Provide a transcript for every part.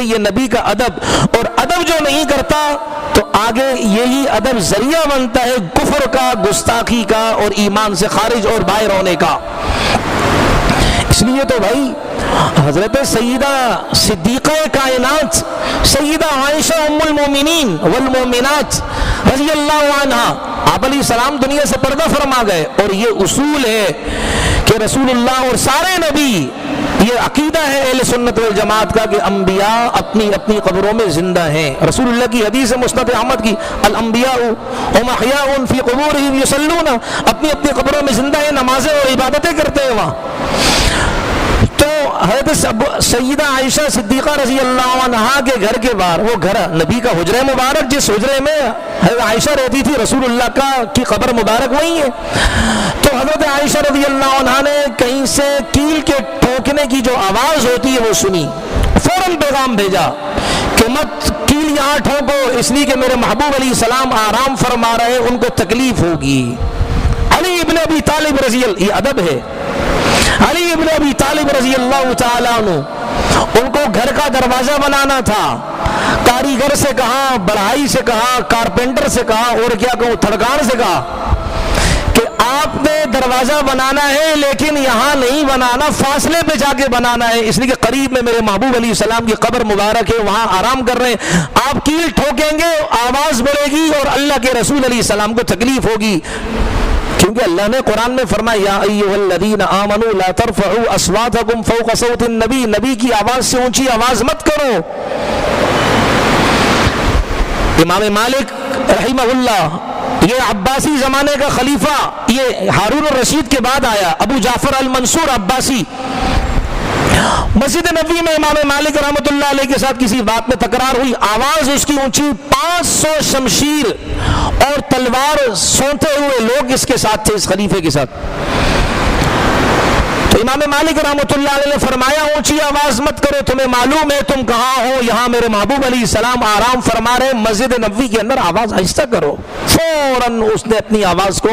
یہ نبی کا ادب، اور ادب جو نہیں کرتا تو آگے یہی ادب ذریعہ بنتا ہے کفر کا، گستاخی کا، اور ایمان سے خارج اور باہر ہونے کا۔ اس لیے تو بھائی حضرت سیدہ صدیقہ کائنات سیدہ عاٸشہ ام المومنین والمومنات رضی اللہ عنہا، آپ علیہ السلام دنیا سے پردہ فرما گئے، اور یہ اصول ہے کہ رسول اللہ اور سارے نبی، یہ عقیدہ ہے اہل سنت والجماعت کا کہ انبیاء اپنی اپنی قبروں میں زندہ ہیں۔ رسول اللہ کی حدیث مسند احمد کی، الانبیاء هم احیاء فی قبورہم یصلون، اپنی اپنی قبروں میں زندہ ہیں، نمازیں اور عبادتیں کرتے ہیں وہاں۔ تو حضرت سیدہ عائشہ صدیقہ رضی اللہ عنہا کے گھر کے باہر، وہ گھر نبی کا حجرہ مبارک، جس حجرے میں حضرت عائشہ رہتی تھی، رسول اللہ کی قبر مبارک وہی ہے۔ تو حضرت عائشہ رضی اللہ عنہا نے کہیں سے کیل کے ٹھوکنے کی جو آواز ہوتی ہے وہ سنی، فوراً پیغام بھیجا کہ مت کیل یہاں ٹھوکو، اس لیے کہ میرے محبوب علیہ السلام آرام فرما رہے ہیں، ان کو تکلیف ہوگی۔ علی ابن ابی طالب رضی اللہ، یہ ادب ہے، علی ابن ابی طالب رضی اللہ تعالیٰ عنہ، ان کو گھر کا دروازہ بنانا تھا، کاریگر سے کہا، بڑھائی سے کہا، کارپینٹر سے کہا، اور کیا کہوں تھڑکار سے کہا کہ آپ نے دروازہ بنانا ہے لیکن یہاں نہیں بنانا، فاصلے پہ جا کے بنانا ہے، اس لیے کہ قریب میں میرے محبوب علیہ السلام کی قبر مبارک ہے، وہاں آرام کر رہے ہیں، آپ کیل ٹھوکیں گے، آواز بڑھے گی اور اللہ کے رسول علیہ السلام کو تکلیف ہوگی، کیونکہ اللہ نے قرآن میں فرمایا یا ایھا الذین آمنوا لا ترفعوا اصواتکم فوق صوت النبی، نبی کی آواز سے اونچی آواز مت کرو۔ امام مالک رحمہ اللہ، یہ عباسی زمانے کا خلیفہ، یہ ہارون الرشید کے بعد آیا، ابو جعفر المنصور عباسی، مسجد نبوی میں امام مالک رحمۃ اللہ علیہ کے ساتھ کسی بات میں تکرار ہوئی، آواز اس کی اونچی، 500 شمشیر اور تلوار سونتے ہوئے لوگ اس کے ساتھ تھے، اس خلیفے کے ساتھ۔ تو امام مالک رحمۃ اللہ علیہ نے فرمایا اونچی آواز مت کرو، تمہیں معلوم ہے تم کہاں ہو، یہاں میرے محبوب علیہ السلام آرام فرما رہے، مسجد نبوی کے اندر آواز آہستہ کرو۔ فوراً اس نے اپنی آواز کو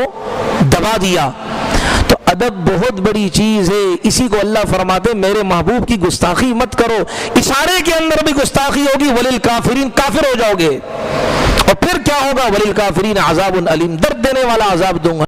دبا دیا۔ تو ادب بہت بڑی چیز ہے، اسی کو اللہ فرماتے میرے محبوب کی گستاخی مت کرو، اشارے کے اندر بھی گستاخی ہوگی، وللکافرین، کافر ہو جاؤ گے، اور پھر کیا ہوگا، وللکافرین عذاب علیم، درد دینے والا عذاب دوں گا۔